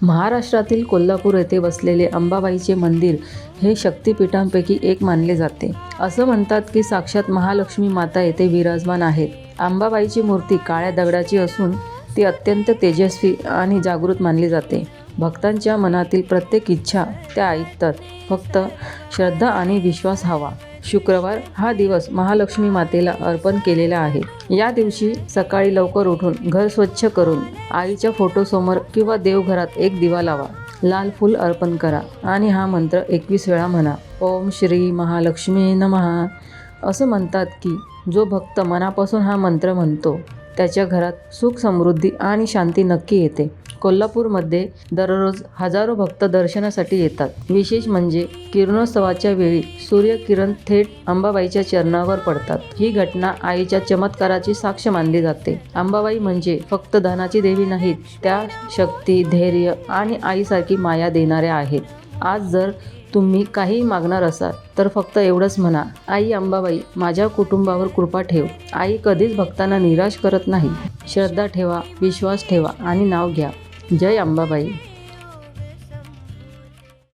महाराष्ट्रातील कोल्हापूर येथे बसलेले अंबाबाईचे मंदिर हे शक्तिपीठांपैकी एक मानले जाते. असं म्हणतात की साक्षात महालक्ष्मी माता येथे विराजमान आहेत. अंबाबाईची मूर्ती काळ्या दगडाची असून ती अत्यंत तेजस्वी आणि जागृत मानली जाते. भक्तांच्या मनातील प्रत्येक इच्छा त्या ऐकतात. फक्त श्रद्धा आणि विश्वास हवा. शुक्रवार हा दिवस महालक्ष्मी मातेला अर्पण केलेला आहे. या दिवशी सकाळी लवकर उठून घर स्वच्छ करून आईच्या फोटोसमोर किंवा देवघरात एक दिवा लावा. लाल फूल अर्पण करा आणि हा मंत्र 21 वेळा म्हणा. ओम श्री महालक्ष्मी नमः. असं म्हणतात की जो भक्त मनापासून हा मंत्र म्हणतो त्याच्या घरात सुख, समृद्धी आणि शांती नक्की येते. कोल्हापूरमध्ये दररोज हजारो भक्त दर्शनासाठी येतात. विशेष म्हणजे किरणोत्सवाच्या वेळी सूर्यकिरण थेट अंबाबाईच्या चरणावर पडतात. ही घटना आईच्या चमत्काराची साक्ष मानली जाते. अंबाबाई म्हणजे फक्त धनाची देवी नाहीत, त्या शक्ती, धैर्य आणि आईसारखी माया देणाऱ्या आहेत. आज जर तुम्ही काही मागणार असाल तर फक्त एवढंच म्हणा, आई अंबाबाई माझ्या कुटुंबावर कृपा ठेव. आई कधीच भक्तांना निराश करत नाही. श्रद्धा ठेवा, विश्वास ठेवा आणि नाव घ्या. जय अंबाबाई.